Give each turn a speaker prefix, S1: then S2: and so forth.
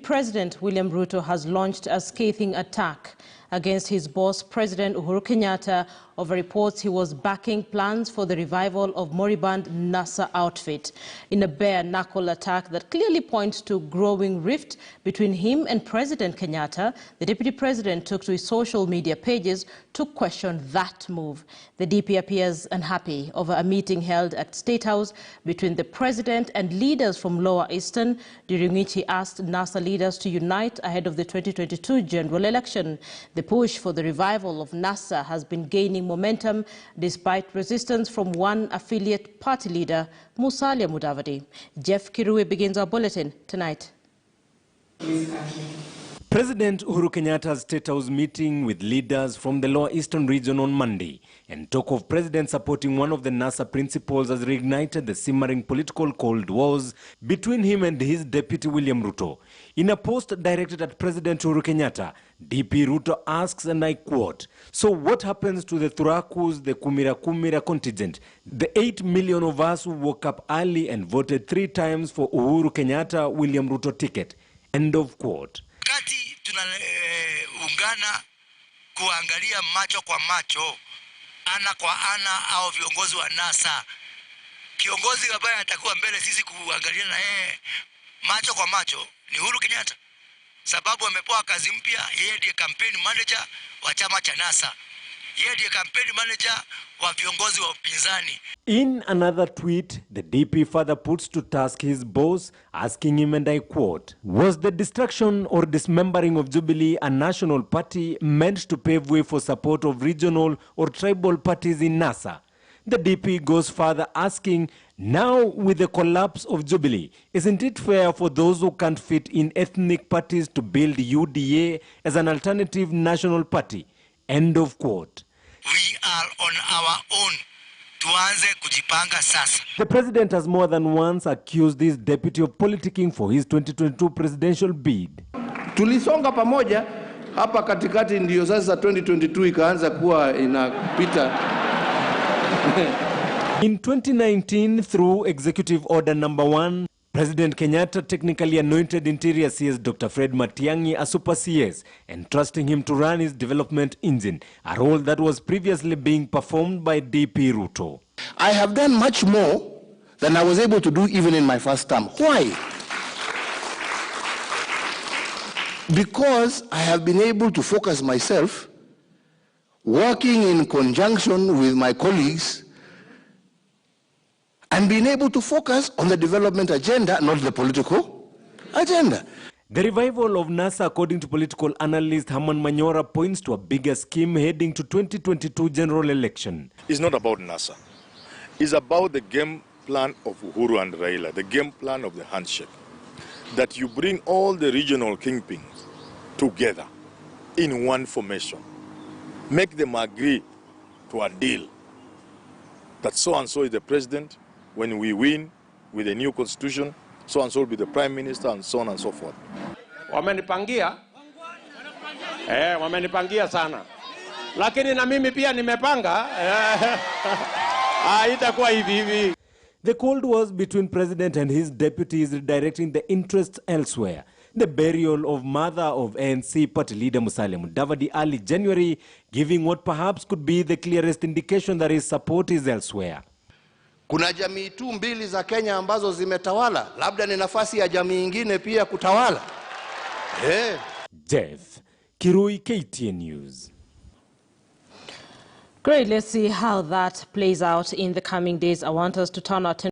S1: President William Ruto has launched a scathing attack against his boss, President Uhuru Kenyatta, over reports he was backing plans for the revival of moribund NASA outfit. In a bare-knuckle attack that clearly points to growing rift between him and President Kenyatta, the Deputy President took to his social media pages to question that move. The DP appears unhappy over a meeting held at State House between the President and leaders from Lower Eastern, during which he asked NASA leaders to unite ahead of the 2022 general election. The push for the revival of NASA has been gaining momentum despite resistance from one affiliate party leader, Musalia Mudavadi. Jeff Kirui begins our bulletin tonight.
S2: President Uhuru Kenyatta's State House meeting with leaders from the Lower Eastern region on Monday, and talk of President supporting one of the NASA principals has reignited the simmering political cold wars between him and his deputy William Ruto. In a post directed at President Uhuru Kenyatta, DP Ruto asks, and I quote, "So what happens to the Thurakus, the Kumira contingent, the 8 million of us who woke up early and voted 3 times for Uhuru Kenyatta William Ruto ticket?" End of quote.
S3: Wakati tunaungana kuangalia macho kwa macho, ana kwa ana, au viongozi wa NASA, kiongozi ambaye atakuwa mbele sisi kuangalia na yeye macho kwa macho ni Uhuru Kenyatta, sababu amepewa kazi mpya. Yeye ndiye campaign manager wa chama cha NASA, yeye ndiye campaign manager wa viongozi wa upinzani.
S2: In another tweet, the DP further puts to task his boss, asking him, and I quote, "Was the destruction or dismembering of Jubilee a national party meant to pave way for support of regional or tribal parties in NASA?" The DP goes further, asking, now with the collapse of Jubilee, isn't it fair for those who can't fit in ethnic parties to build UDA as an alternative national party? End of quote.
S3: We are on our own. Tuanze kujipanga sasa.
S2: The president has more than once accused his deputy of politicking for his 2022 presidential bid.
S4: Tulisonga pamoja hapa katikati, ndio sasa 2022 ikaanza kuwa inapita.
S2: In 2019, through Executive Order Number 1, President Kenyatta technically anointed Interior CS Dr. Fred Matiang'i as Super CS, entrusting him to run his development engine, a role that was previously being performed by DP Ruto.
S5: I have done much more than I was able to do even in my first term. Why? Because I have been able to focus myself, working in conjunction with my colleagues, and being able to focus on the development agenda, not the political agenda.
S2: The revival of NASA, according to political analyst Herman Manyora, points to a bigger scheme heading to 2022 general election.
S6: It's not about NASA. It's about the game plan of Uhuru and Raila, the game plan of the handshake. That you bring all the regional kingpins together in one formation. Make them agree to a deal that so-and-so is the president. When we win with a new constitution, so-and-so will be the prime minister, and so on and so forth.
S7: Wamenipangia sana. Lakini na mimi pia nimepanga. Itakuwa hivi.
S2: The Cold Wars between President and his deputies redirecting the interests elsewhere. The burial of mother of ANC party leader Musalia Mudavadi early January, giving what perhaps could be the clearest indication that his support is elsewhere.
S4: Kuna jamii tu mbili za Kenya ambazo zimetawala, labda ni nafasi ya jamii nyingine pia kutawala.
S2: Jeff Kirui, KTN News.
S1: Great, let's see how that plays out in the coming days. I want us to turn our attention